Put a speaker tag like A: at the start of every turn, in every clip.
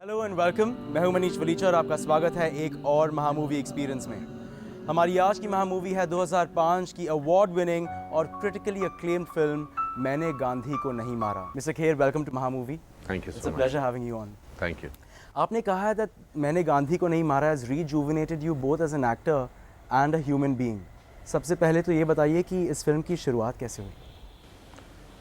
A: Hello and welcome. मैं हूं मनीष वलीचा और आपका स्वागत है एक और महामूवी एक्सपीरियंस में। हमारी आज की महामूवी है 2005 की अवार्ड विनिंग और क्रिटिकली अक्लेम्ड फिल्म मैंने गांधी को नहीं मारा। Mister Kher, welcome to Mahamovie.
B: Thank you
A: it's
B: so
A: a
B: much.
A: Pleasure having you on.
B: Thank you.
A: आपने कहा है दैट मैंने गांधी को नहीं मारा has rejuvenated you both as an actor and a human being. सबसे पहले तो ये बताइए कि इस फिल्म की शुरुआत कैसे हुई?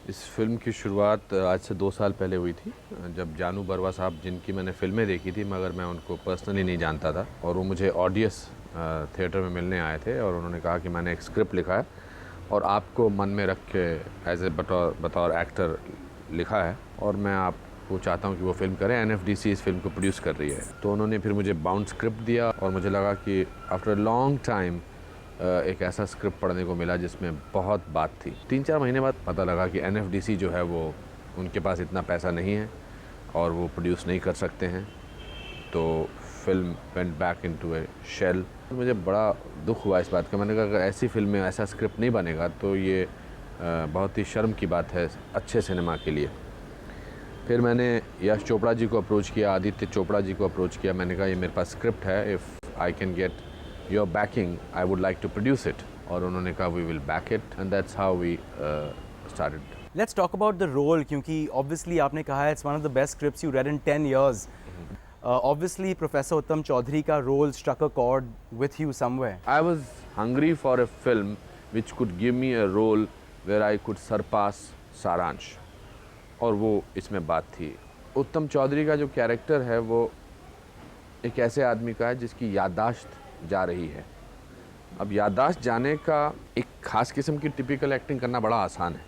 B: इस फिल्म की शुरुआत आज से 2 साल पहले हुई थी, जब जानू बरवा साहब, जिनकी मैंने फ़िल्में देखी थी मगर मैं उनको पर्सनली नहीं जानता था, और वो मुझे ऑडियंस थिएटर में मिलने आए थे और उन्होंने कहा कि मैंने एक स्क्रिप्ट लिखा है और आपको मन में रख के एज ए बतौर एक्टर लिखा है और मैं आपको चाहता हूँ कि वो फिल्म करें। NFDC इस फिल्म को प्रोड्यूस कर रही है। तो उन्होंने फिर मुझे बाउंड स्क्रिप्ट दिया और मुझे लगा कि आफ्टर अ लॉन्ग टाइम एक ऐसा स्क्रिप्ट पढ़ने को मिला जिसमें बहुत बात थी। 3-4 महीने बाद पता लगा कि NFDC जो है वो उनके पास इतना पैसा नहीं है और वो प्रोड्यूस नहीं कर सकते हैं। तो film went back into a shell. मुझे बड़ा दुख हुआ इस बात का। मैंने कहा अगर ऐसी फिल्म में ऐसा स्क्रिप्ट नहीं बनेगा तो ये बहुत ही शर्म की बात है अच्छे सिनेमा के लिए। फिर मैंने यश चोपड़ा जी को अप्रोच किया, आदित्य चोपड़ा जी को अप्रोच किया। मैंने कहा ये मेरे पास स्क्रिप्ट है, if I can get your backing I would like to produce it. और उन्होंने कहा we will back it and that's how we started.
A: Let's talk about the role, क्योंकि ऑब्वियसली आपने कहा है it's one of the best scripts you read in 10 years. Obviously professor Uttam Chaudhary का role struck a chord with you somewhere.
B: I was hungry for a film which could give me a role where I could surpass सारांश, और वो इसमें बात थी। उत्तम चौधरी का जो कैरेक्टर है वो एक ऐसे आदमी का है जिसकी याददाश्त जा रही है। अब याददाश्त जाने का एक ख़ास किस्म की टिपिकल एक्टिंग करना बड़ा आसान है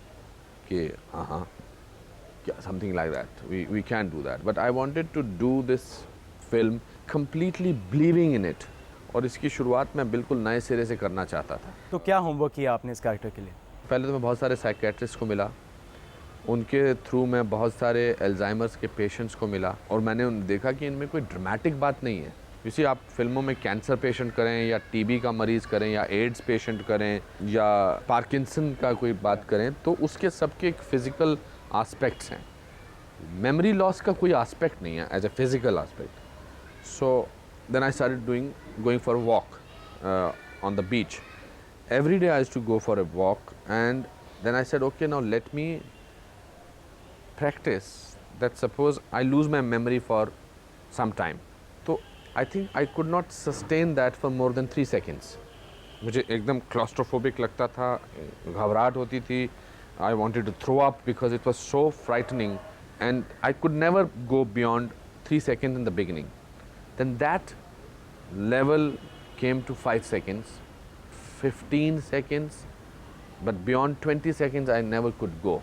B: कि हाँ something like that, we can do that, but I wanted to do this film completely believing in it, और इसकी शुरुआत मैं बिल्कुल नए सिरे से करना चाहता था।
A: तो क्या होमवर्क किया आपने इस कैरेक्टर के लिए?
B: पहले तो मैं बहुत सारे साइकेट्रिस्ट को मिला, उनके थ्रू मैं बहुत सारे एल्जाइमर्स के पेशेंट्स को मिला और मैंने देखा कि इनमें कोई ड्रामेटिक बात नहीं है। इसी आप फिल्मों में कैंसर पेशेंट करें या TB का मरीज़ करें या एड्स पेशेंट करें या पार्किंसन का कोई बात करें तो उसके सबके एक फ़िज़िकल आस्पेक्ट्स हैं। मेमोरी लॉस का कोई आस्पेक्ट नहीं है as a physical aspect. So then I started going for a walk on the beach. Every day I used to go for a walk, and then I said, okay, now let me practice that suppose I lose my memory for some time. So I think I could not sustain that for more than 3 seconds. मुझे एकदम claustrophobic लगता था, घबराहट होती थी, I wanted to throw up because it was so frightening, and I could never go beyond 3 seconds in the beginning. Then that level came to 5 seconds. 15 seconds, but beyond 20 seconds I never could go.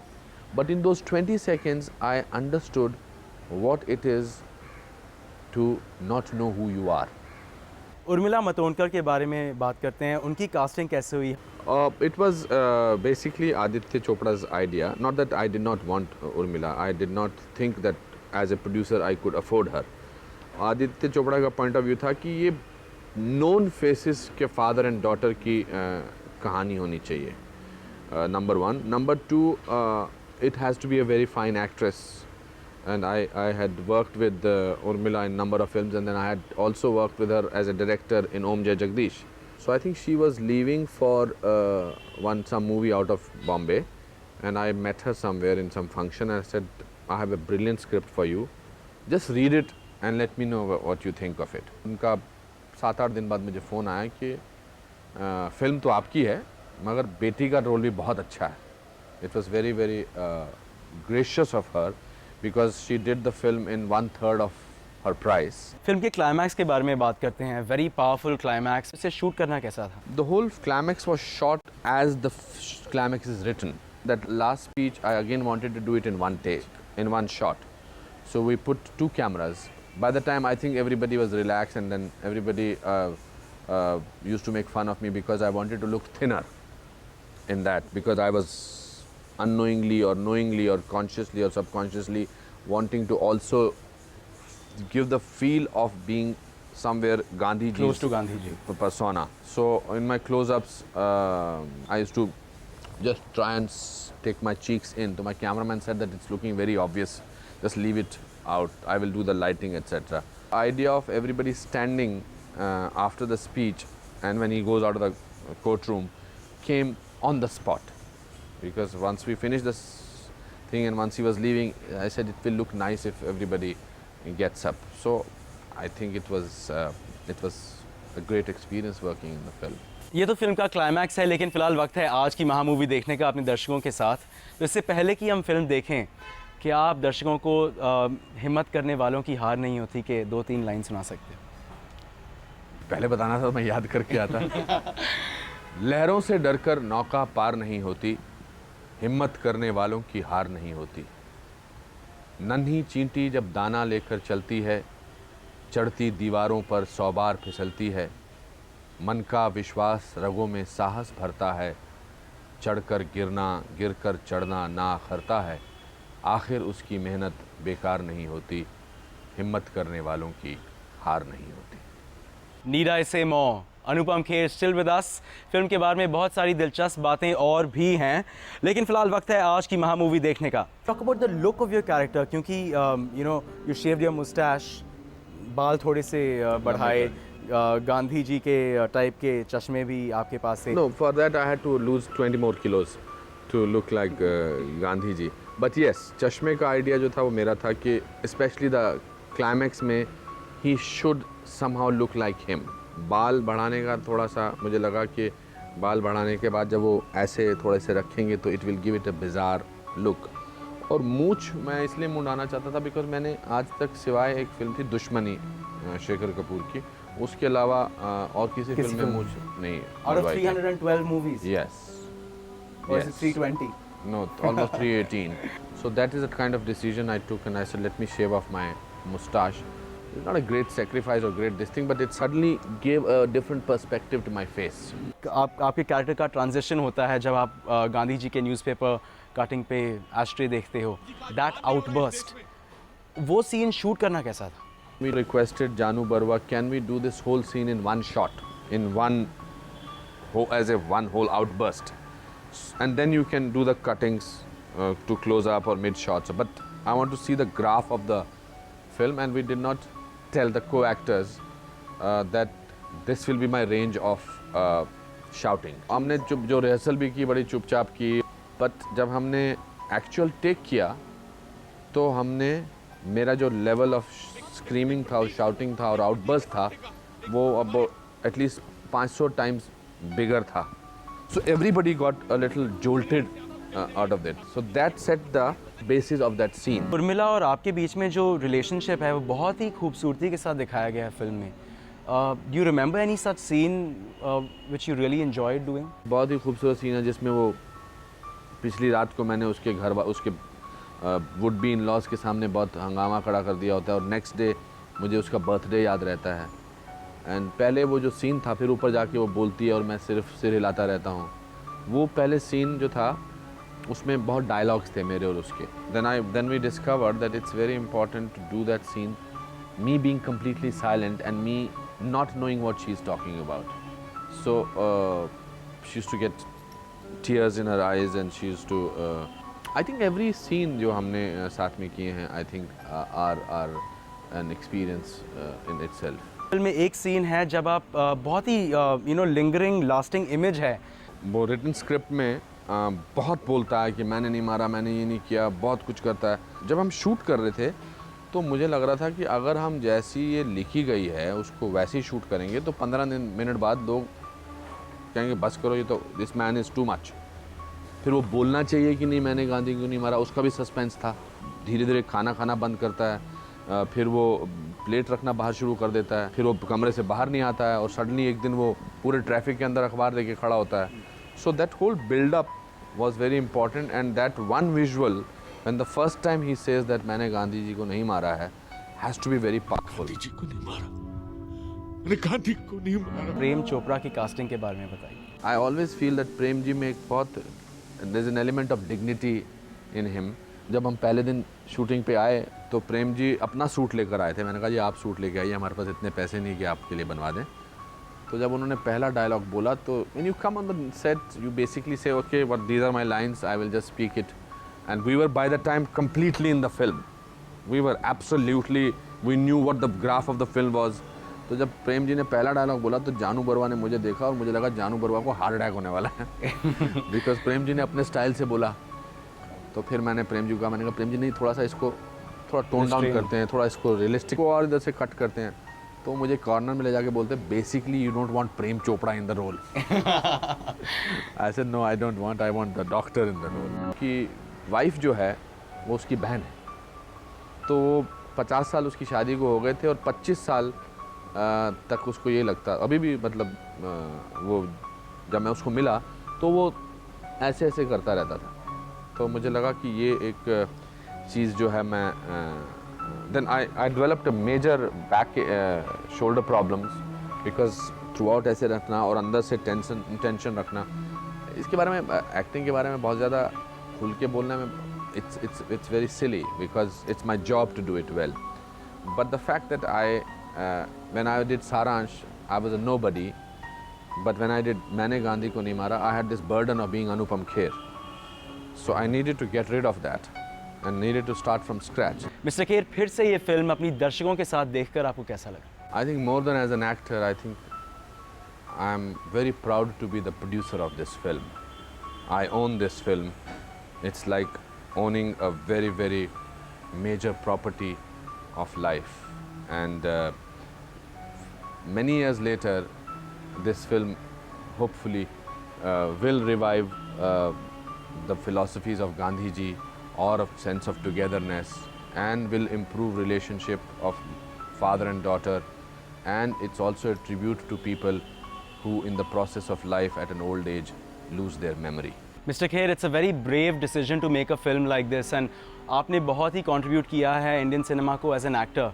B: But in those 20 seconds I understood what it is to not know who you are.
A: Urmila Matondkar के बारे में बात करते हैं, उनकी casting कैसे हुई?
B: It was basically Aditya Chopra's idea. Not that I did not want Urmila. I did not think that as a producer I could afford her. Aditya Chopra का पॉइंट ऑफ व्यू था कि ये नोन फेसेस के father and daughter की कहानी होनी चाहिए, number 1. Number 2, it has to be a very fine actress, and I had worked with Urmila in number of films, and then I had also worked with her as a director in Om Jai Jagdish. So I think she was leaving for some movie out of Bombay, and I met her somewhere in some function and I said, I have a brilliant script for you, just read it and let me know what you think of it. उनका 7-8 दिन बाद मुझे phone आया कि film तो आपकी है मगर बेटी का रोल भी बहुत अच्छा है। It was very very gracious of her because she did the film in 1/3 of her price.
A: Film के क्लाइमैक्स के बारे में बात करते हैं, वेरी पावरफुल क्लाइमैक्स। इसे शूट करना कैसा था?
B: The whole climax was shot as the climax is written. That last speech I again wanted to do it in one take, in one shot. So we put 2 cameras. By the time I think everybody was relaxed, and then everybody used to make fun of me because I wanted to look thinner in that, because I was unknowingly or knowingly or consciously or subconsciously wanting to also give the feel of being somewhere Gandhi ji,
A: Close to Gandhi ji.
B: persona. So in my close-ups I used to just try and take my cheeks in. So my cameraman said that it's looking very obvious, just leave it out, I will do the lighting, etc. Idea of everybody standing after the speech and when he goes out of the courtroom came on the spot, because once we finished this thing and once he was leaving, I said it will look nice if everybody gets up. So I think it was a great experience working in the film.
A: ये तो film का climax है, लेकिन फ़िलहाल वक्त है आज की महामूवी देखने का अपने दर्शकों के साथ। तो इससे पहले कि हम फिल्म देखें, क्या आप दर्शकों को हिम्मत करने वालों की हार नहीं होती कि 2-3 लाइन सुना सकते हो?
B: पहले बताना था, मैं याद करके आता। लहरों से डरकर नौका पार नहीं होती, हिम्मत करने वालों की हार नहीं होती। नन्ही चींटी जब दाना लेकर चलती है, चढ़ती दीवारों पर 100 बार फिसलती है। मन का विश्वास रगों में साहस भरता है, चढ़कर गिरना गिरकर चढ़ना ना अखरता है। आखिर उसकी मेहनत बेकार नहीं होती, हिम्मत करने वालों की हार नहीं होती।
A: Need I say more, Anupam Kher still with us. Film के बारे में बहुत सारी दिलचस्प बातें और भी हैं, लेकिन फ़िलहाल वक्त है आज की महामूवी देखने का। Talk about the look of your character, क्योंकि यू शेव्ड योर मुस्टैश, बाल थोड़े से बढ़ाए, गांधी जी के टाइप के चश्मे भी आपके पास थे।
B: No, for that I had to lose 20 more kilos to look like Gandhi ji. But yes, चश्मे का आइडिया जो था वो मेरा था कि especially the climax में he should somehow look like him। बाल बढ़ाने का थोड़ा सा मुझे लगा कि बाल बढ़ाने के बाद जब वो ऐसे थोड़े से रखेंगे तो it will give it a bizarre look। और मूंछ मैं इसलिए मुंडाना चाहता था बिकॉज मैंने आज तक सिवाय एक फिल्म थी दुश्मनी शेखर कपूर की, उसके अलावा और किसी फिल्म में मूंछ नहीं।
A: Out of 312 movies?
B: Yes.
A: Or is it 320?
B: No, almost 318. So that is the kind of decision I took, and I said, let me shave off my mustache. It's not a great sacrifice or great this thing, but it suddenly gave a different perspective to my face.
A: आपके character का transition होता है जब आप गांधी जी के newspaper cutting पे ashtray देखते हो, दैट आउटबर्स्ट, वो सीन शूट करना कैसा था?
B: We requested Janu Barwa, can we do this whole scene in one shot, in one as a one whole outburst, and then you can do the cuttings to close up or mid shots. But I want to see the graph of the film, and we did not tell the co-actors that this will be my range of shouting. हमने जो rehearsal भी की बड़ी चुपचाप की, but जब हमने actual take किया तो हमने मेरा जो लेवल ऑफ स्क्रीमिंग था और शाउटिंग था और आउटबर्स्ट था वो अब एटलीस्ट 500 टाइम्स बिगर था। So everybody got a little jolted out of that, so that set the basis of that scene.
A: Urmila और आपके बीच में जो रिलेशनशिप है वो बहुत ही खूबसूरती के साथ दिखाया गया है फिल्म में। Do you remember any such scene which you really enjoyed doing?
B: बहुत ही खूबसूरत सीन है जिसमें वो पिछली रात को मैंने उसके घर उसके वुड बी इन लॉज के सामने बहुत हंगामा खड़ा कर दिया होता है, और नेक्स्ट डे मुझे उसका बर्थडे याद रहता है। एंड पहले वो जो सीन था, फिर ऊपर जाके वो बोलती है और मैं सिर्फ सिर हिलाता रहता हूँ। वो पहले सीन जो था उसमें बहुत डायलॉग्स थे मेरे और उसके। Then we discovered that it's very important to do that scene, me being completely silent and me not knowing what she is talking about. So she used to get tears in her eyes and she used to I think every scene जो हमने साथ में किए हैं I think are an experience in itself।
A: Film में एक scene है जब आप बहुत ही लिंगरिंग लास्टिंग इमेज है,
B: वो रिटन स्क्रिप्ट में बहुत बोलता है कि मैंने नहीं मारा, मैंने ये नहीं किया, बहुत कुछ करता है। जब हम शूट कर रहे थे तो मुझे लग रहा था कि अगर हम जैसी ये लिखी गई है उसको वैसे ही शूट करेंगे तो 15 मिनट बाद लोग कहेंगे बस करो, ये तो this man is too much. फिर वो बोलना चाहिए कि नहीं मैंने गांधी को नहीं मारा, उसका भी सस्पेंस था। धीरे धीरे खाना बंद करता है, फिर वो प्लेट रखना बाहर शुरू कर देता है, फिर वो कमरे से बाहर नहीं आता है और सडनली एक दिन वो पूरे ट्रैफिक के अंदर अखबार लेके खड़ा होता है। So that whole buildup was very important and that one visual when the first time he says that मैंने गांधी जी को नहीं मारा है has to be very powerful.
C: Gandhi ji को नहीं मारा, मैंने गांधी को नहीं मारा।
A: प्रेम चोपड़ा की कास्टिंग के बारे में बताइए।
B: I always feel that Prem ji में एक बहुत there is an element of dignity in him. जब हम पहले दिन शूटिंग पे आए तो प्रेम जी अपना सूट लेकर आए थे। मैंने कहा जी आप सूट लेके आइए, हमारे पास इतने पैसे नहीं कि आपके लिए बनवा दें। तो जब उन्होंने पहला डायलॉग बोला तो when you come on the set you basically say okay what these are my lines, I will just speak it, and we were by the time completely in the film. We were absolutely, we knew what the graph of the film was. तो जब प्रेम जी ने पहला dialogue बोला तो जानू बरुआ ने मुझे देखा और मुझे लगा जानू बरुआ को हार्ट अटैक होने वाला है बिकॉज प्रेम जी ने अपने स्टाइल से बोला। तो फिर मैंने प्रेम जी को कहा, मैंने कहा प्रेम जी नहीं, थोड़ा सा इसको थोड़ा टोन डाउन करते हैं, थोड़ा इसको रियलिस्टिक और इधर से कट करते हैं। तो मुझे कॉर्नर में ले जाके बोलते, basically you don't want Prem Chopra in the role. I said no, I don't want, I want the doctor in the role. कि वाइफ जो है वो उसकी बहन है, तो 50 साल उसकी शादी को हो गए थे और 25 साल तक उसको ये लगता, अभी भी मतलब वो जब मैं उसको मिला तो वो ऐसे ऐसे करता रहता था। तो मुझे लगा कि ये एक चीज़ जो है मैं then I developed a major back shoulder problems because throughout ऐसे रखना और अंदर से टेंशन रखना। इसके बारे में, एक्टिंग के बारे में बहुत ज़्यादा खुल के बोलने में it's very silly because it's my job to do it well. But the fact that when I did Saransh, I was a nobody. But when I did मैंने गांधी को नहीं मारा, I had this burden of being Anupam Kher. So I needed to get rid of that and needed to start from scratch.
A: Mister Kher, फिर से ये film अपनी दर्शकों के साथ देखकर आपको कैसा लगा?
B: I think more than as an actor, I think I'm very proud to be the producer of this film. I own this film. It's like owning a very, very major property of life. And many years later, this film hopefully will revive the philosophies of Gandhi ji or a sense of togetherness, and will improve relationship of father and daughter, and it's also a tribute to people who in the process of life at an old age lose their memory.
A: Mr. Kher, it's a very brave decision to make a film like this, and आपने बहुत ही contribute किया है Indian cinema को as an actor.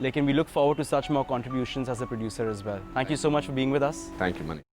A: लेकिन we look forward to such more contributions as a producer as well. Thank you so much for being with us.
B: Thank you, Mani.